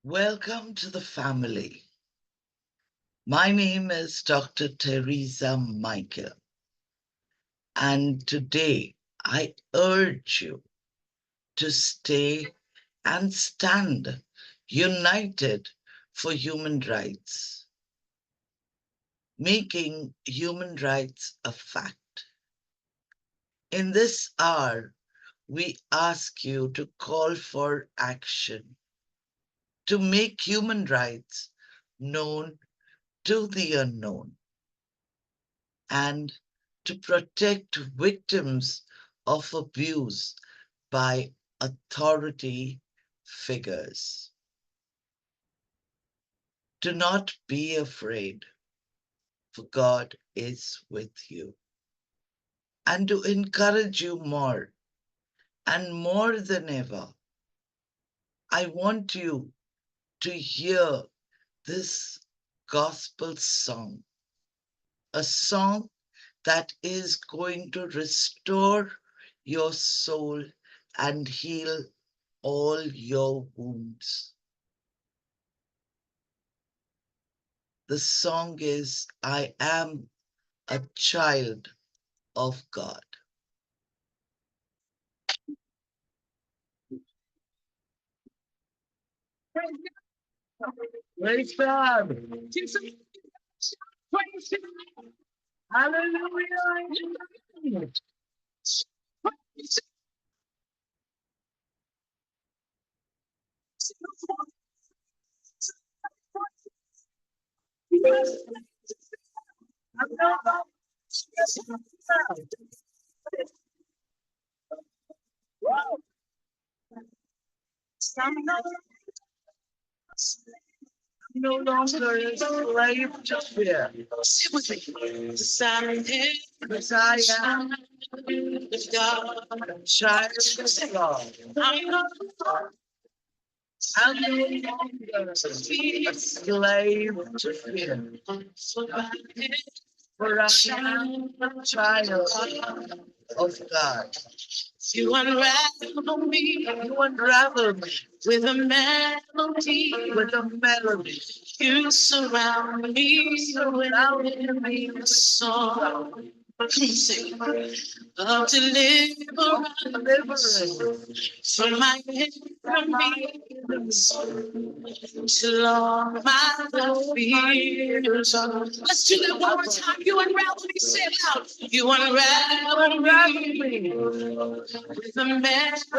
Welcome to the family. My name is Dr. Teresa Michael, and today I urge you to stay and stand united for human rights, making human rights a fact. In this hour, we ask you to call for action to make human rights known to the unknown and to protect victims of abuse by authority figures. Do not be afraid, for God is with you. And to encourage you more and more than ever, I want you to hear this gospel song, a song that is going to restore your soul and heal all your wounds. The song is, I am a child of God. Praise God. Hallelujah. No longer a slave to fear. Sit with me. Because I am God. Child of God. I'm no longer a slave to fear. For I am a child of God. You unravel me. You unravel me. With a melody. With a melody. You surround me. You surround me with a song. Sing of deliverance from my enemies till all my fears are. Let's do that one more time. You unravel me, say it loud. You unravel me with a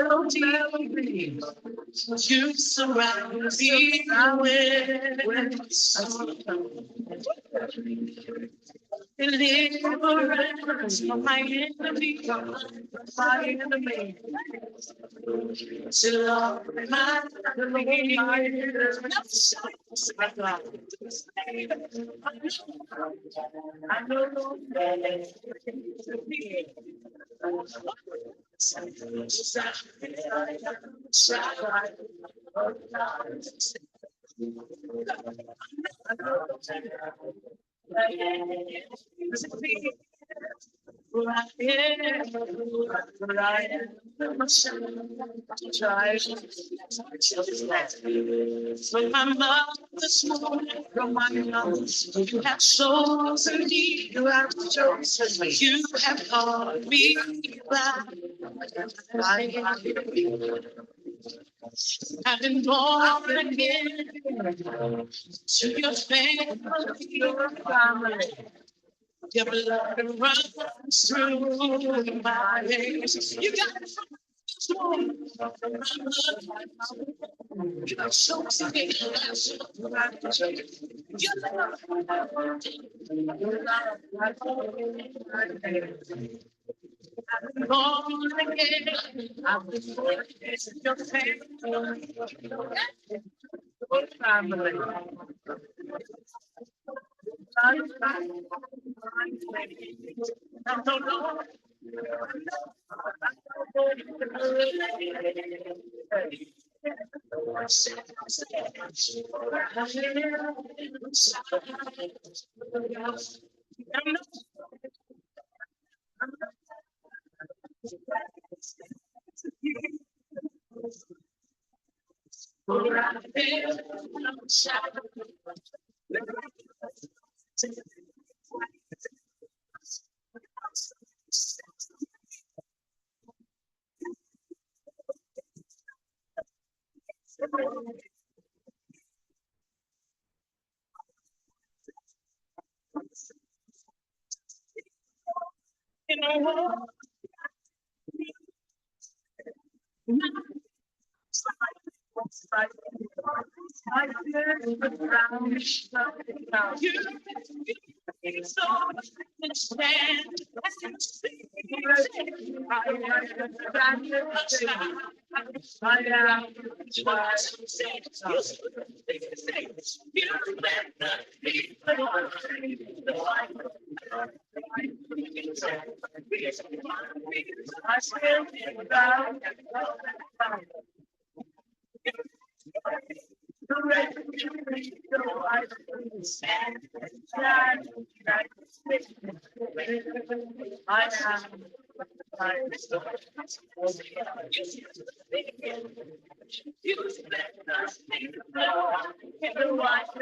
melody. You surround me with a song. Deliverance from my enemy, till all my fears. I know from my mother's womb, from my mother's womb, you have chosen me. You have chosen me. You have called me by. I've been born again to your family. Your blood runs through my veins. You got it from this one. You have chosen me. You I've been born again. I've been born again. Your family. For I feel no shadow. You know what?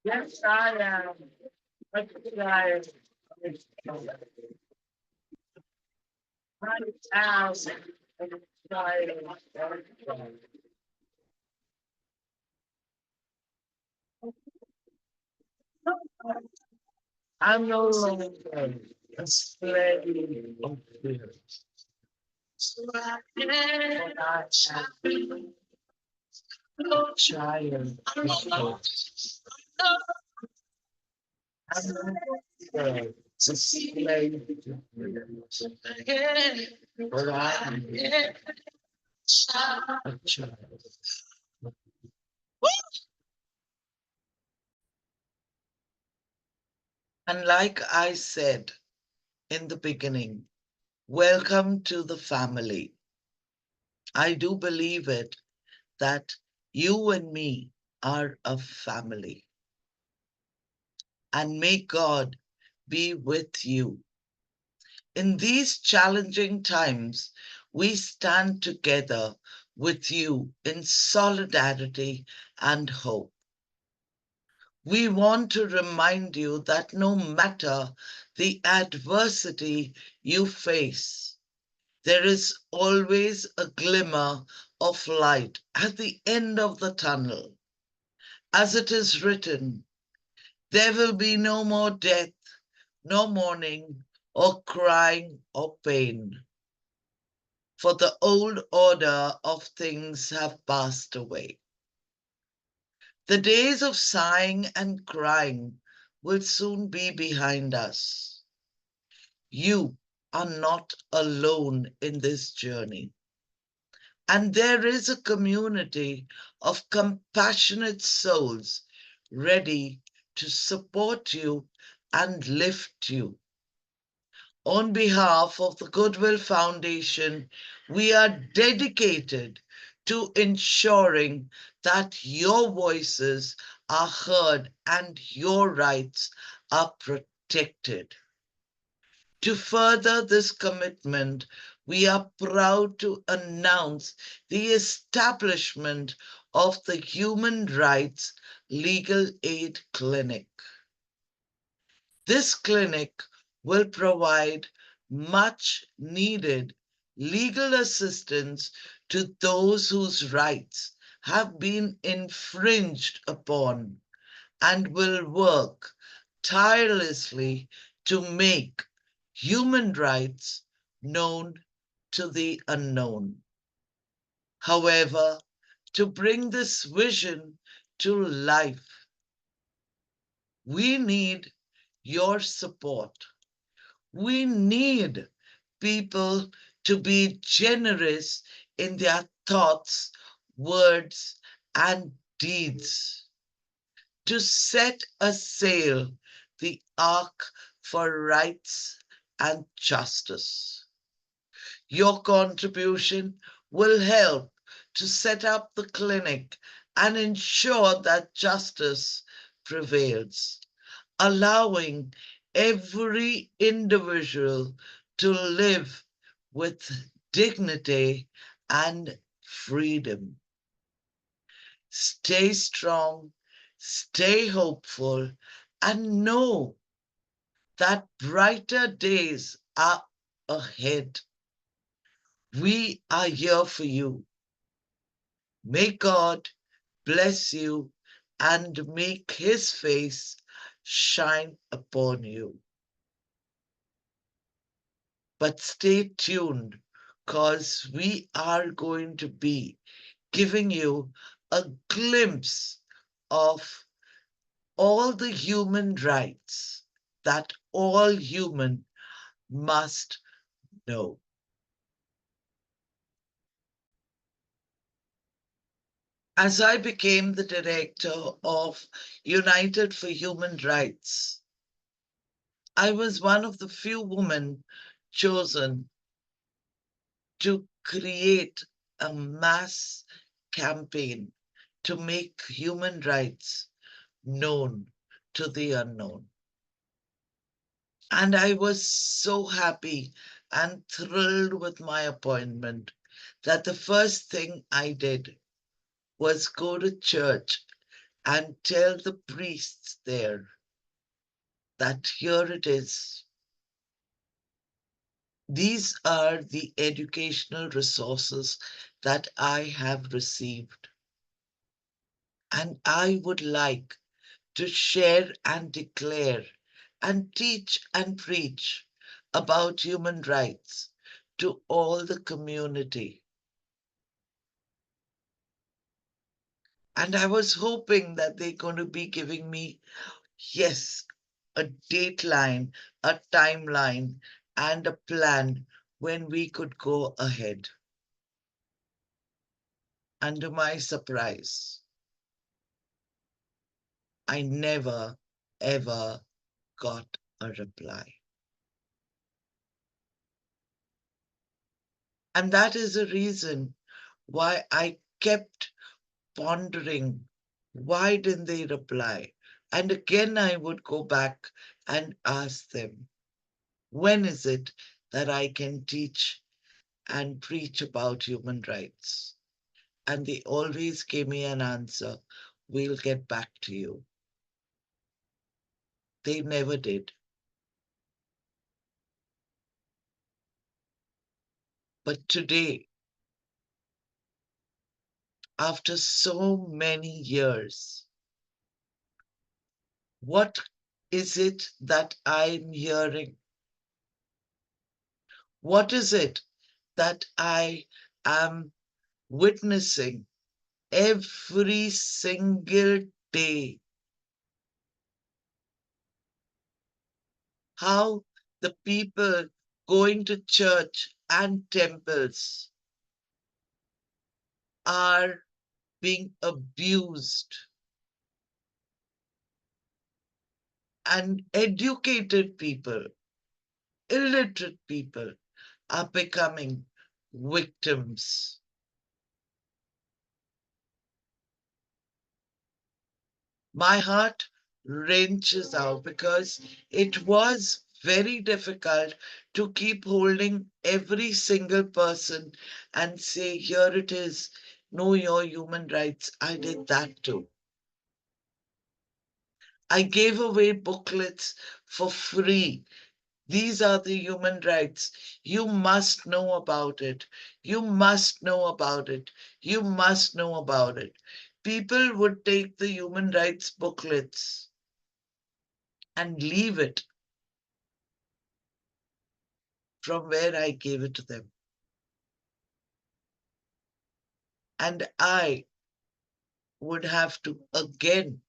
Yes, I am. I I'm no longer a slave of fear. So I am no child of God. I'm no longer a slave to fear. But I am a child. And like I said in the beginning, welcome to the family. I do believe it that you and me are a family. And may God be with you. In these challenging times, we stand together with you in solidarity and hope. We want to remind you that no matter the adversity you face, there is always a glimmer of light at the end of the tunnel. As it is written, there will be no more death, no mourning, or crying, or pain. For the old order of things have passed away. The days of sighing and crying will soon be behind us. You are not alone in this journey. And there is a community of compassionate souls ready to support you and lift you. On behalf of the Goodwill Foundation, we are dedicated to ensuring that your voices are heard and your rights are protected. To further this commitment, we are proud to announce the establishment of the Human Rights Legal Aid Clinic. This clinic will provide much needed legal assistance to those whose rights have been infringed upon and will work tirelessly to make human rights known to the unknown. However, to bring this vision to life, we need your support. We need people to be generous in their thoughts, words, and deeds, to set a sail the ark for rights and justice. Your contribution will help to set up the clinic and ensure that justice prevails, allowing every individual to live with dignity and freedom. Stay strong, stay hopeful, and know that brighter days are ahead. We are here for you. May God bless you and make his face shine upon you. But stay tuned because we are going to be giving you a glimpse of all the human rights that all human must know. As I became the director of United for Human Rights, I was one of the few women chosen to create a mass campaign to make human rights known to the unknown. And I was so happy and thrilled with my appointment that the first thing I did was go to church and tell the priests there that here it is. These are the educational resources that I have received. And I would like to share and declare and teach and preach about human rights to all the community. And I was hoping that they're going to be giving me, yes, a dateline, a timeline, and a plan when we could go ahead. And to my surprise, I never, ever got a reply. And that is the reason why I kept pondering why didn't they reply? And again, I would go back and ask them, when is it that I can teach and preach about human rights? And they always gave me an answer, we'll get back to you. They never did. But today, after so many years, what is it that I'm hearing? What is it that I am witnessing every single day? How the people going to church and temples are being abused, and educated people, illiterate people are becoming victims. My heart wrenches out because it was very difficult to keep holding every single person and say, here it is, know your human rights. I did that too. I gave away booklets for free. These are the human rights. You must know about it. You must know about it. You must know about it. People would take the human rights booklets and leave it from where I gave it to them. And I would have to again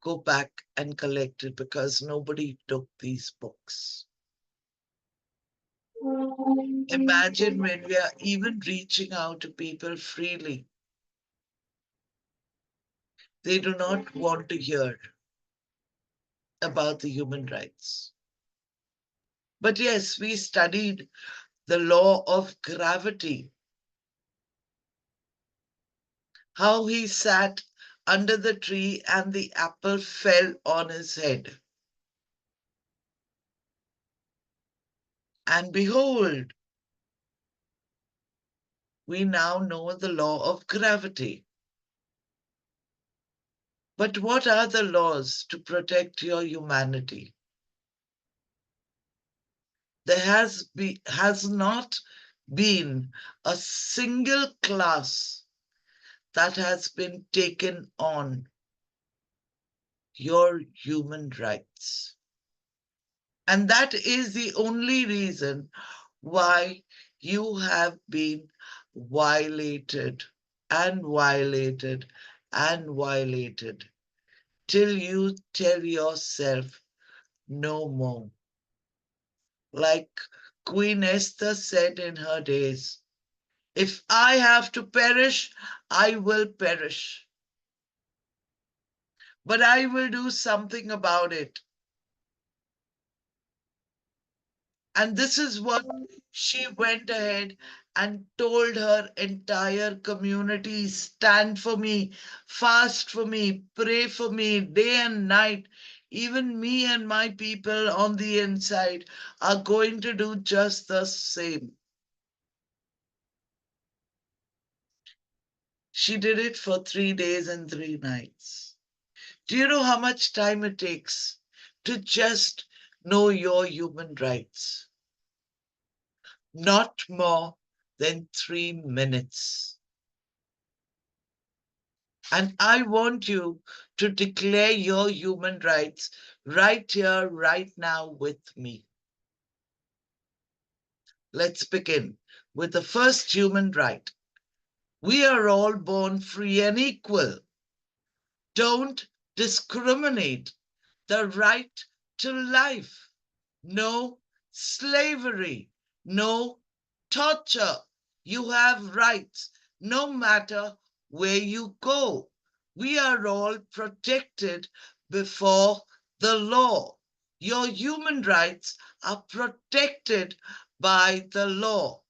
go back and collect it because nobody took these books. Imagine when we are even reaching out to people freely. They do not want to hear about the human rights. But yes, we studied the law of gravity, how he sat under the tree and the apple fell on his head. And behold, we now know the law of gravity. But what are the laws to protect your humanity? There has not been a single class that has been taken on your human rights. And that is the only reason why you have been violated and violated and violated till you tell yourself no more. Like Queen Esther said in her days, if I have to perish, I will perish. But I will do something about it. And this is what she went ahead and told her entire community, stand for me, fast for me, pray for me day and night. Even me and my people on the inside are going to do just the same. She did it for 3 days and 3 nights. Do you know how much time it takes to just know your human rights? Not more than 3 minutes. And I want you to declare your human rights right here, right now with me. Let's begin with the first human right. We are all born free and equal. Don't discriminate. The right to life. No slavery. No torture. You have rights no matter where you go. We are all protected before the law. Your human rights are protected by the law.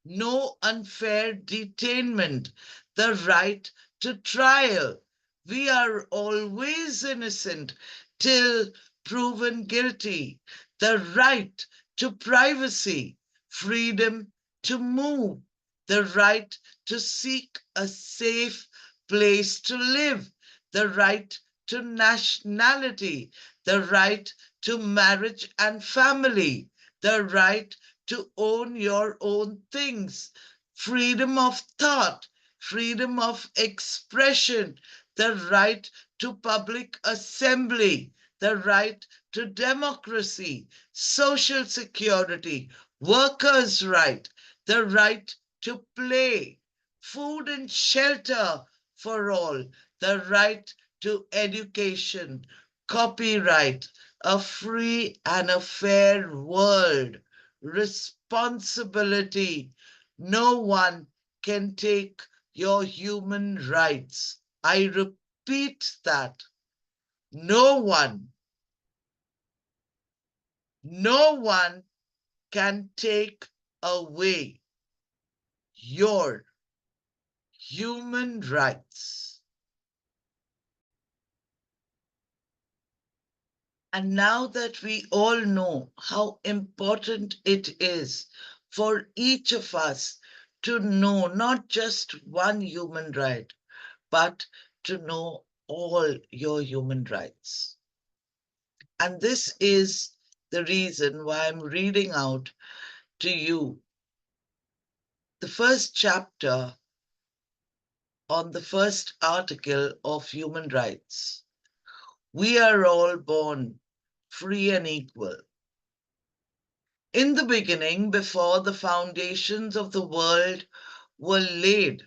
No unfair detainment. The right to trial. We are always innocent till proven guilty. The right to privacy, freedom to move, the right to seek a safe place to live, the right to nationality, the right to marriage and family, the right to own your own things, freedom of thought, freedom of expression, the right to public assembly, the right to democracy, social security, workers' right, the right to play, food and shelter for all, the right to education, copyright, a free and a fair world, responsibility. No one can take your human rights. I repeat that. No one, no one can take away your human rights. And now that we all know how important it is for each of us to know not just one human right, but to know all your human rights. And this is the reason why I'm reading out to you the first chapter on the first article of human rights. We are all born free and equal. In the beginning, before the foundations of the world were laid,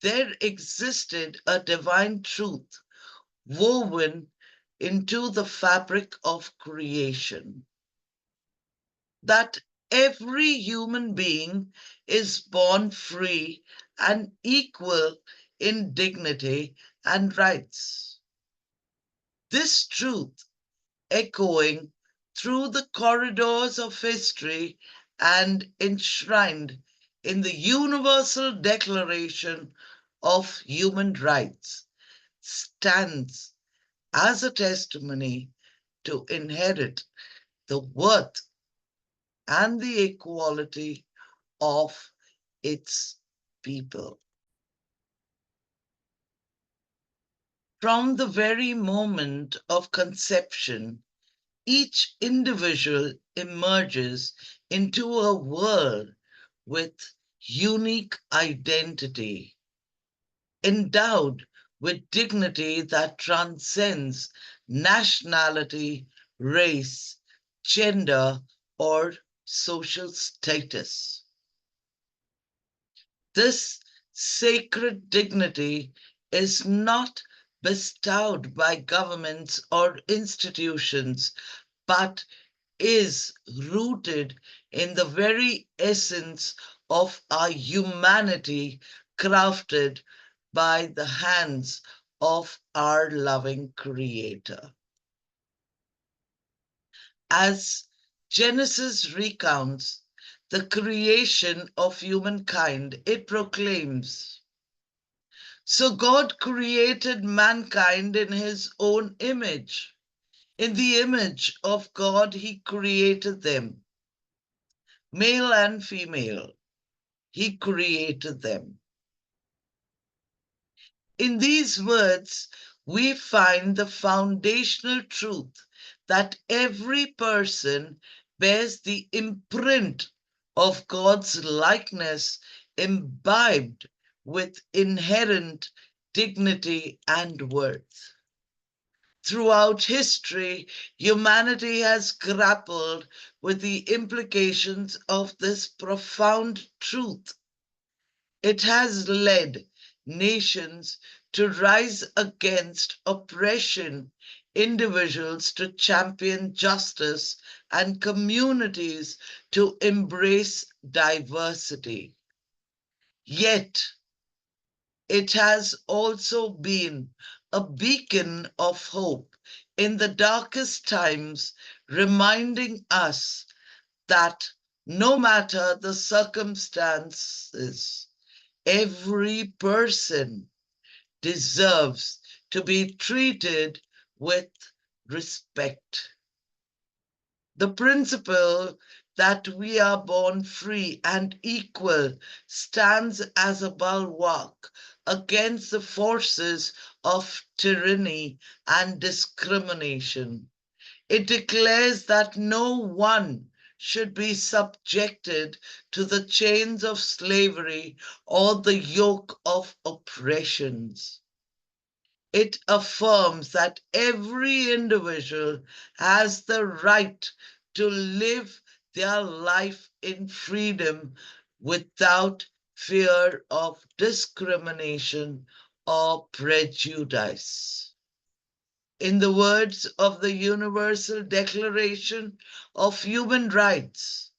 there existed a divine truth woven into the fabric of creation. That Every human being is born free and equal in dignity and rights. This truth echoing through the corridors of history and enshrined in the Universal Declaration of Human Rights stands as a testimony to inherit the worth and the equality of its people. From the very moment of conception, each individual emerges into a world with unique identity, endowed with dignity that transcends nationality, race, gender, or social status. This sacred dignity is not bestowed by governments or institutions, but is rooted in the very essence of our humanity, crafted by the hands of our loving Creator. As Genesis recounts the creation of humankind, it proclaims, "So God created mankind in his own image. In the image of God, he created them. Male and female, he created them." In these words, we find the foundational truth that every person bears the imprint of God's likeness, imbibed with inherent dignity and worth. Throughout history, humanity has grappled with the implications of this profound truth. It has led nations to rise against oppression, individuals to champion justice, and communities to embrace diversity. Yet, it has also been a beacon of hope in the darkest times, reminding us that no matter the circumstances, every person deserves to be treated with respect. The principle that we are born free and equal stands as a bulwark against the forces of tyranny and discrimination. It declares that no one should be subjected to the chains of slavery or the yoke of oppressions. It affirms that every individual has the right to live their life in freedom without fear of discrimination or prejudice. In the words of the Universal Declaration of Human Rights,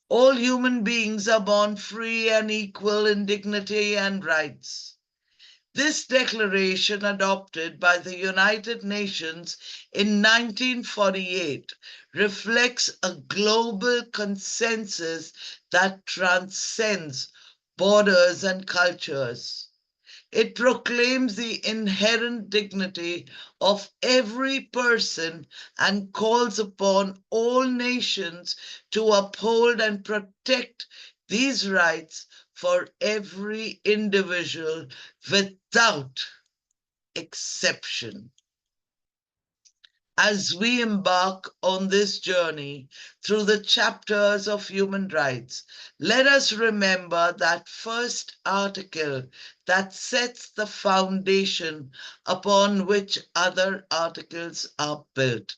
all human beings are born free and equal in dignity and rights. This declaration, adopted by the United Nations in 1948, reflects a global consensus that transcends borders and cultures. It proclaims the inherent dignity of every person and calls upon all nations to uphold and protect these rights for every individual without exception. As we embark on this journey through the chapters of human rights, let us remember that first article that sets the foundation upon which other articles are built.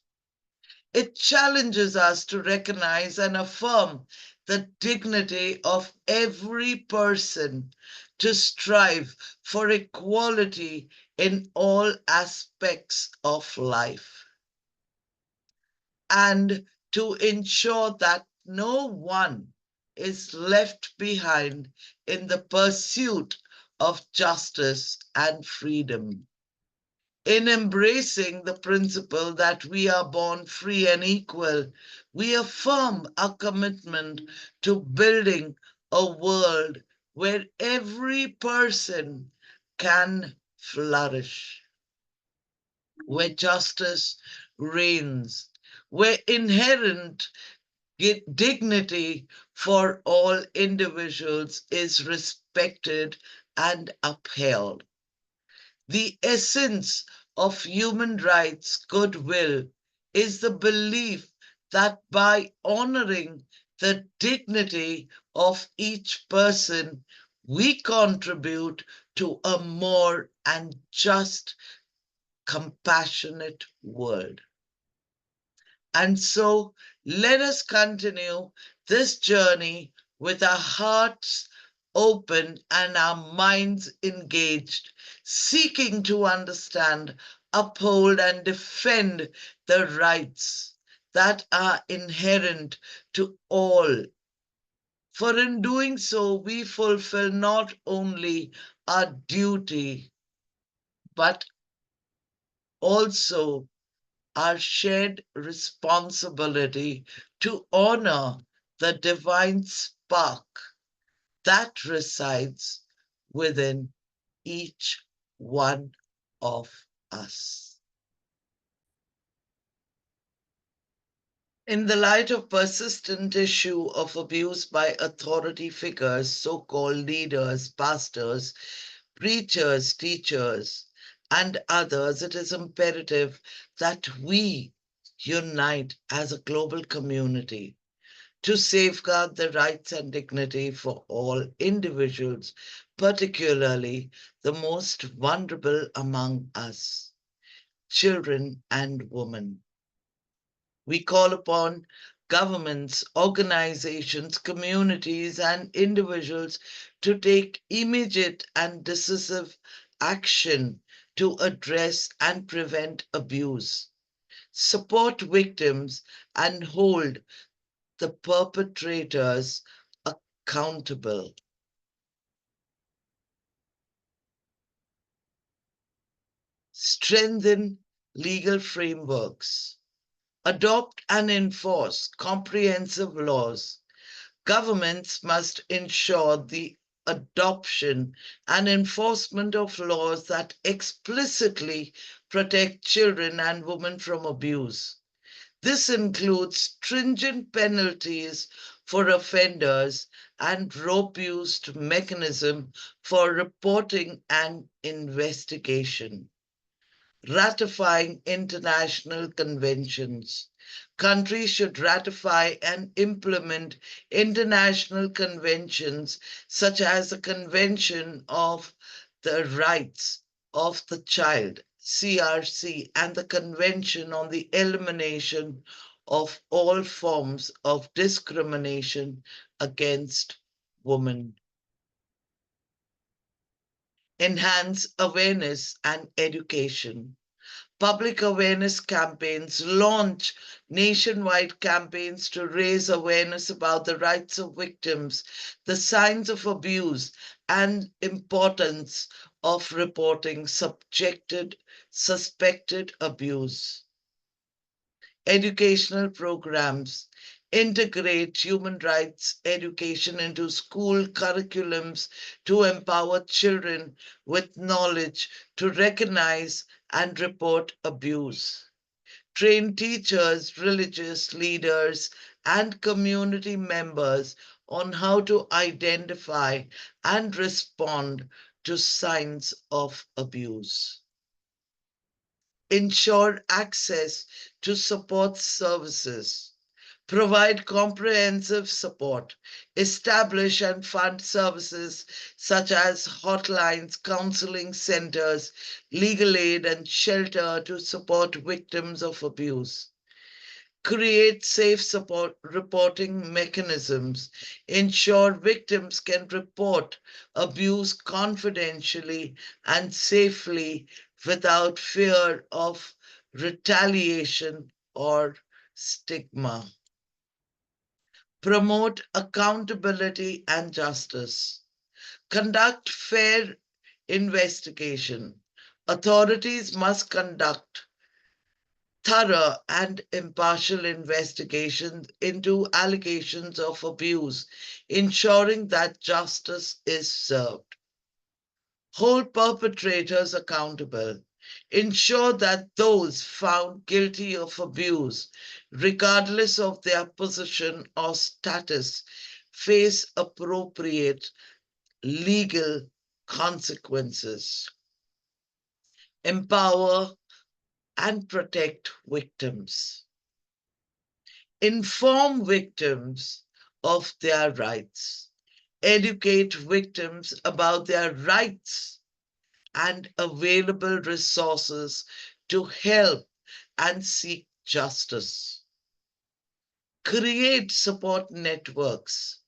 It challenges us to recognize and affirm the dignity of every person, to strive for equality in all aspects of life, and to ensure that no one is left behind in the pursuit of justice and freedom. In embracing the principle that we are born free and equal, we affirm our commitment to building a world where every person can flourish, where justice reigns, where inherent dignity for all individuals is respected and upheld. The essence of human rights goodwill is the belief that by honoring the dignity of each person, we contribute to a more and just, compassionate world. And so let us continue this journey with our hearts open and our minds engaged, seeking to understand, uphold, and defend the rights that are inherent to all. For in doing so, we fulfill not only our duty, but also our shared responsibility to honor the divine spark that resides within each one of us. In the light of persistent issue of abuse by authority figures, so-called leaders, pastors, preachers, teachers, and others, it is imperative that we unite as a global community to safeguard the rights and dignity for all individuals, particularly the most vulnerable among us, children and women. We call upon governments, organizations, communities, and individuals to take immediate and decisive action to address and prevent abuse, support victims, and hold the perpetrators accountable. Strengthen legal frameworks. Adopt and enforce comprehensive laws. Governments must ensure the adoption and enforcement of laws that explicitly protect children and women from abuse. This includes stringent penalties for offenders and robust mechanism for reporting and investigation. Ratifying international conventions. Countries should ratify and implement international conventions such as the Convention of the Rights of the Child, CRC, and the Convention on the Elimination of all forms of discrimination against women. Enhance awareness and education. Public awareness campaigns, launch nationwide campaigns to raise awareness about the rights of victims, the signs of abuse, and importance of reporting suspected abuse. Educational programs integrate human rights education into school curriculums to empower children with knowledge to recognize and report abuse. Train teachers, religious leaders, and community members on how to identify and respond to signs of abuse. Ensure access to support services, provide comprehensive support, establish and fund services such as hotlines, counseling centers, legal aid, and shelter to support victims of abuse. Create safe support reporting mechanisms. Ensure victims can report abuse confidentially and safely without fear of retaliation or stigma. promote accountability and justice, conduct fair investigation. Authorities must conduct thorough and impartial investigations into allegations of abuse, ensuring that justice is served. Hold perpetrators accountable. Ensure that those found guilty of abuse, regardless of their position or status, face appropriate legal consequences. Empower and protect victims. Inform victims of their rights. Educate victims about their rights and available resources to help and seek justice. Create support networks.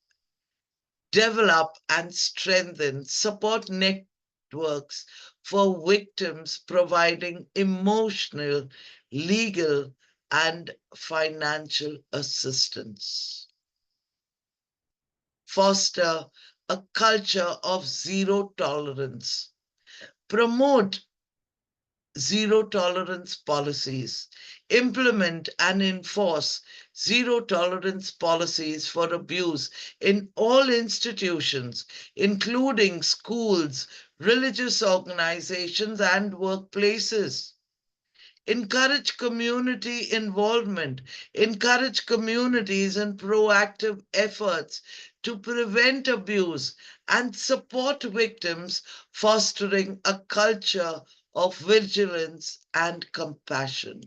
Develop and strengthen support networks for victims, providing emotional, legal, and financial assistance. Foster a culture of zero tolerance. Promote zero tolerance policies. Implement and enforce zero tolerance policies for abuse in all institutions, including schools, religious organizations, and workplaces. Encourage community involvement, encourage communities in proactive efforts to prevent abuse and support victims, fostering a culture of vigilance and compassion.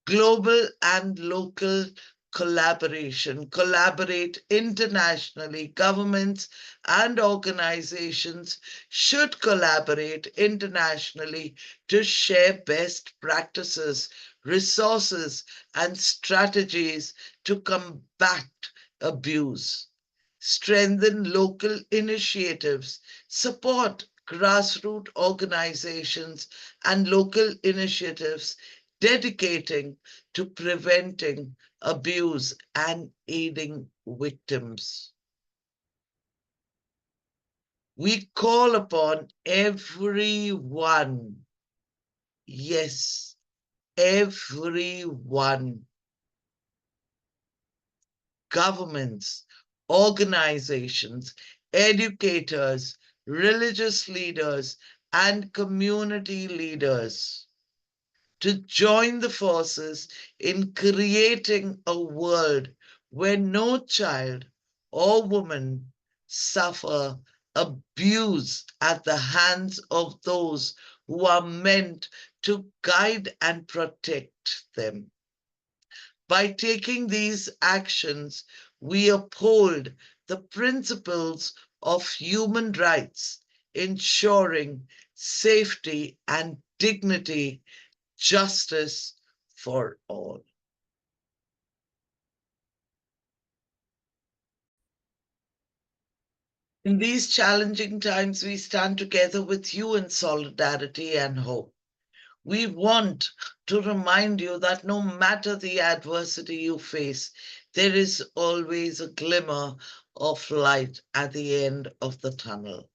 Global and local collaboration. Collaborate internationally. Governments and organizations should collaborate internationally to share best practices, resources, and strategies to combat abuse. Strengthen local initiatives, support grassroots organizations and local initiatives dedicating to preventing abuse and aiding victims. We call upon everyone, yes, everyone, governments, organizations, educators, religious leaders, and community leaders to join the forces in creating a world where no child or woman suffer abuse at the hands of those who are meant to guide and protect them. By taking these actions, we uphold the principles of human rights, ensuring safety and dignity, justice for all. In these challenging times, we stand together with you in solidarity and hope. We want to remind you that no matter the adversity you face, there is always a glimmer of light at the end of the tunnel.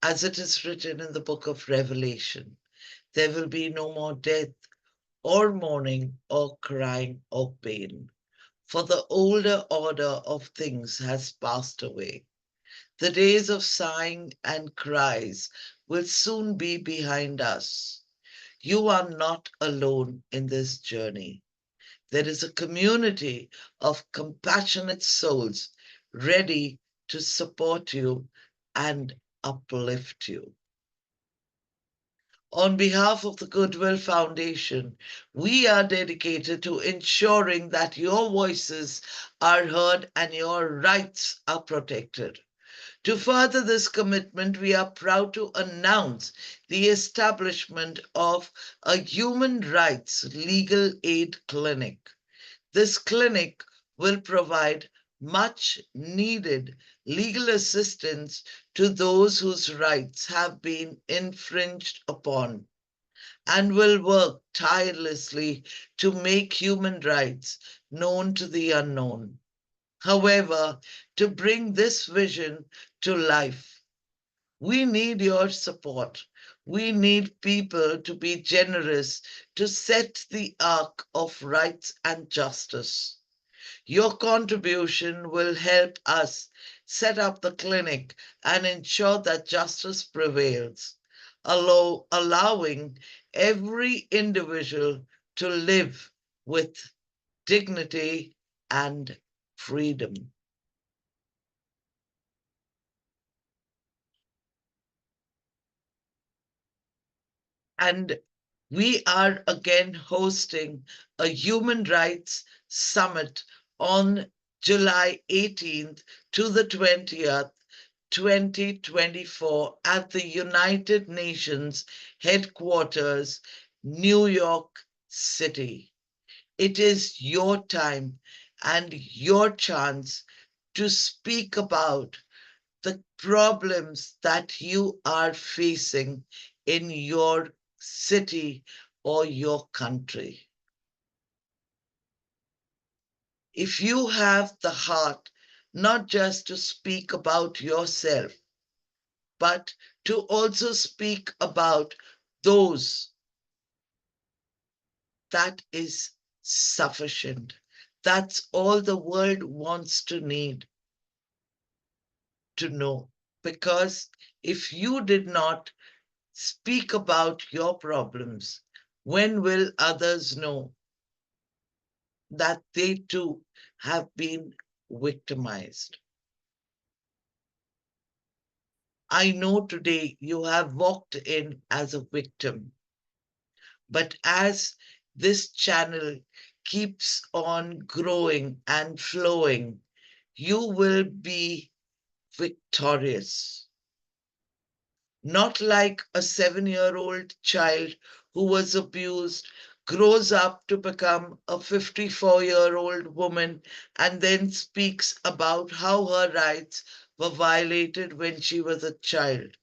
As it is written in the book of Revelation, there will be no more death or mourning or crying or pain, for the older order of things has passed away. The days of sighing and cries will soon be behind us. You are not alone in this journey. There is a community of compassionate souls ready to support you and uplift you. On behalf of the Goodwill Foundation, we are dedicated to ensuring that your voices are heard and your rights are protected. To further this commitment, we are proud to announce the establishment of a human rights legal aid clinic. This clinic will provide much needed legal assistance to those whose rights have been infringed upon, and will work tirelessly to make human rights known to the unknown. However, to bring this vision to life, we need your support. We need people to be generous to set the arc of rights and justice. Your contribution will help us set up the clinic and ensure that justice prevails, allowing every individual to live with dignity and freedom. And we are again hosting a human rights summit on July 18th to the 20th, 2024 at the United Nations headquarters, New York City. It is your time and your chance to speak about the problems that you are facing in your city or your country. If you have the heart not just to speak about yourself, but to also speak about those, that is sufficient. That's all the world wants to need to know. Because if you did not speak about your problems, when will others know that they too have been victimized? I know today you have walked in as a victim, but as this channel keeps on growing and flowing, you will be victorious. Not like a 7-year-old child who was abused, grows up to become a 54-year-old woman, and then speaks about how her rights were violated when she was a child.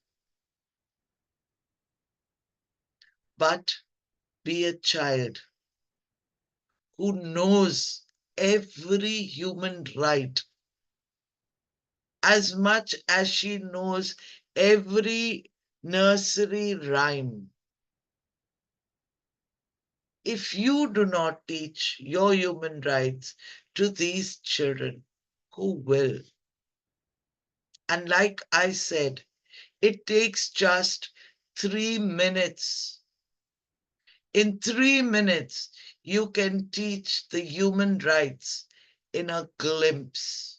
But be a child who knows every human right as much as she knows every nursery rhyme. If you do not teach your human rights to these children, who will? And like I said, it takes just 3 minutes. In 3 minutes, you can teach the human rights in a glimpse.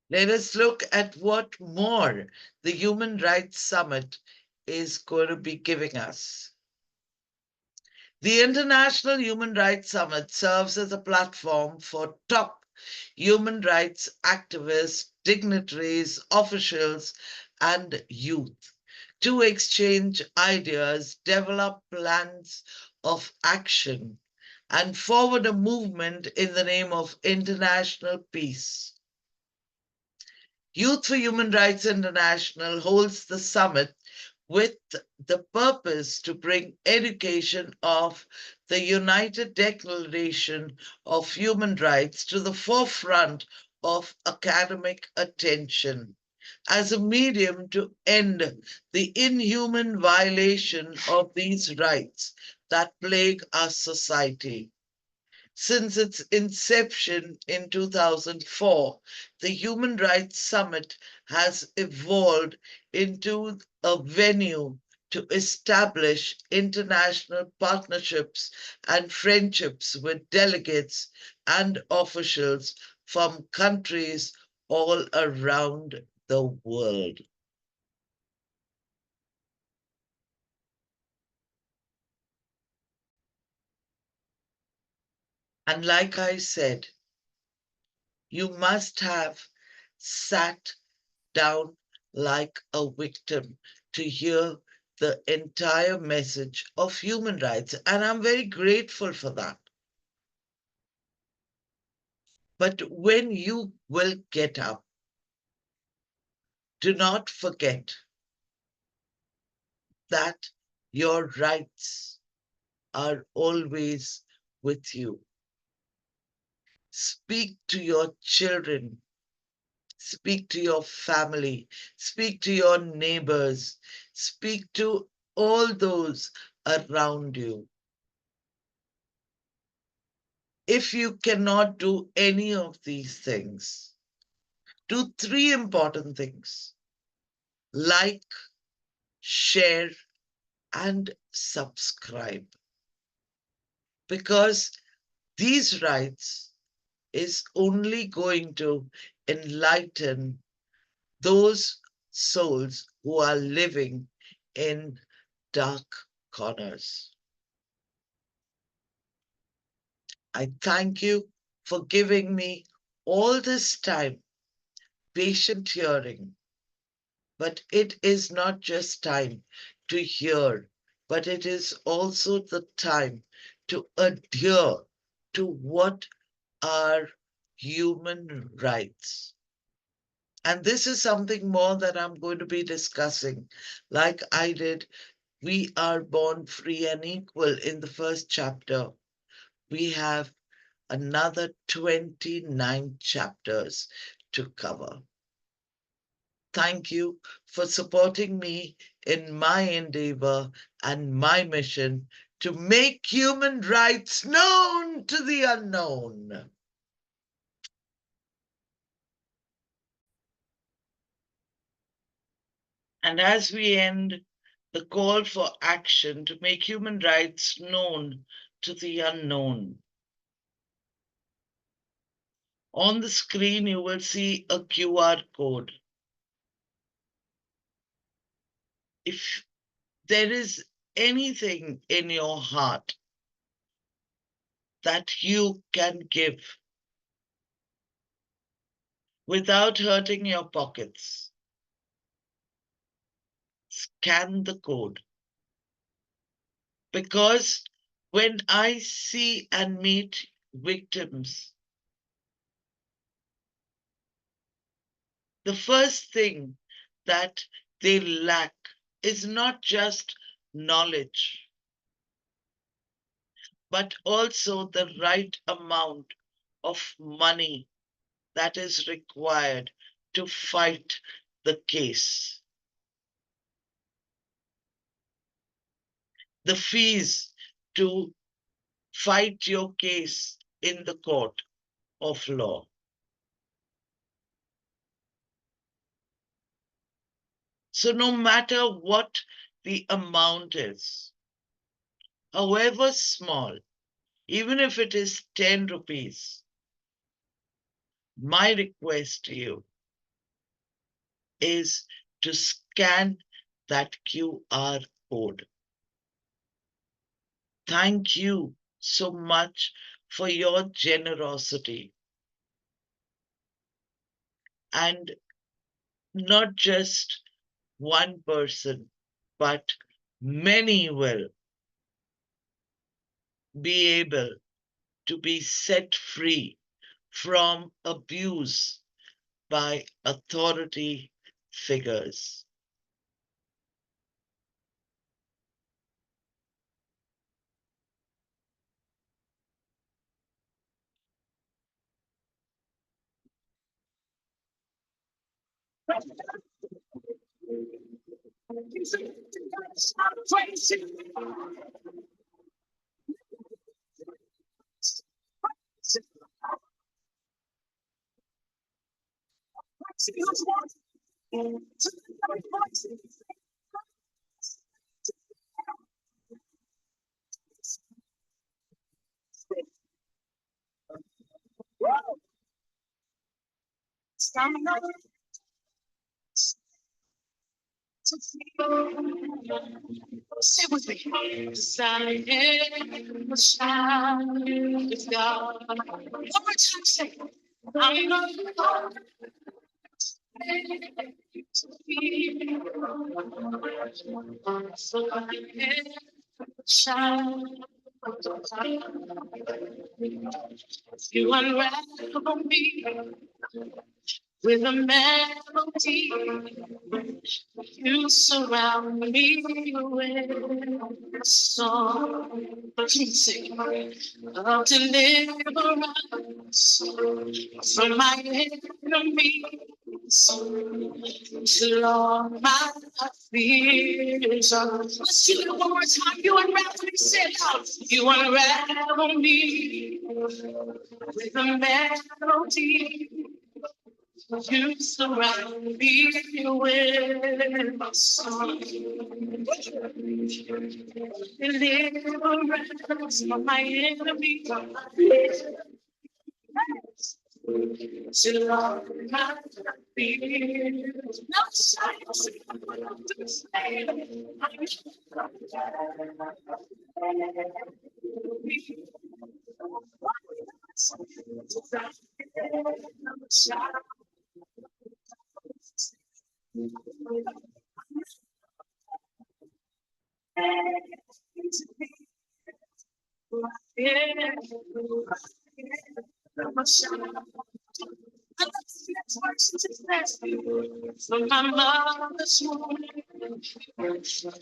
Let us look at what more the Human Rights Summit is going to be giving us. The International Human Rights Summit serves as a platform for top human rights activists, dignitaries, officials, and youth to exchange ideas, develop plans of action, and forward a movement in the name of international peace. Youth for Human Rights International holds the summit with the purpose to bring education of the United Declaration of Human Rights to the forefront of academic attention as a medium to end the inhuman violation of these rights that plague our society. Since its inception in 2004, the Human Rights Summit has evolved into a venue to establish international partnerships and friendships with delegates and officials from countries all around the world. And like I said, you must have sat down like a victim to hear the entire message of human rights. And I'm very grateful for that. But when you will get up, do not forget that your rights are always with you. Speak to your children, speak to your family, speak to your neighbors, speak to all those around you. If you cannot do any of these things, do three important things: like, share, and subscribe. Because these rights is only going to enlighten those souls who are living in dark corners. I thank you for giving me all this time, patient hearing. But it is not just time to hear, but it is also the time to adhere to what are human rights. And this is something more that I'm going to be discussing, like I did. We are born free and equal in the first chapter. We have another 29 chapters to cover. Thank you for supporting me in my endeavor and my mission to make human rights known to the unknown. And as we end the call for action to make human rights known to the unknown, on the screen you will see a QR code. If there is anything in your heart that you can give without hurting your pockets, scan the code. Because when I see and meet victims, the first thing that they lack is not just knowledge, but also the right amount of money that is required to fight the case. The fees to fight your case in the court of law. So no matter what the amount is, however small, even if it is 10 rupees, my request to you is to scan that QR code. Thank you so much for your generosity. And not just one person, but many will be able to be set free from abuse by authority figures. Sit with me. Sighing, sighing with God. One more time, say, I'm not so shine. You unravel me with a melody. You surround me with a song of deliverance from my enemies. Lord, my fears are. Let's do it one more time. You unravel me, say it out. You unravel me with a melody. You surround me with a song. Deliverance from my enemies. To love my fears. No silence. From my mother's womb,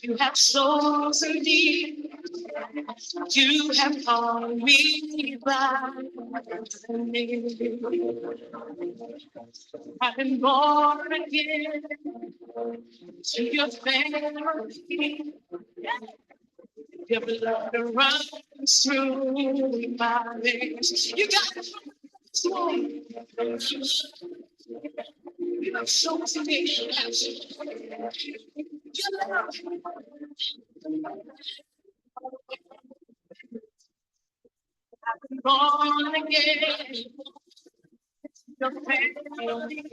you have chosen me. You have called me by name. I've been born again to your family. Your blood runs through my veins. You got it. You have chosen me. Your love. I've been born again. Your family.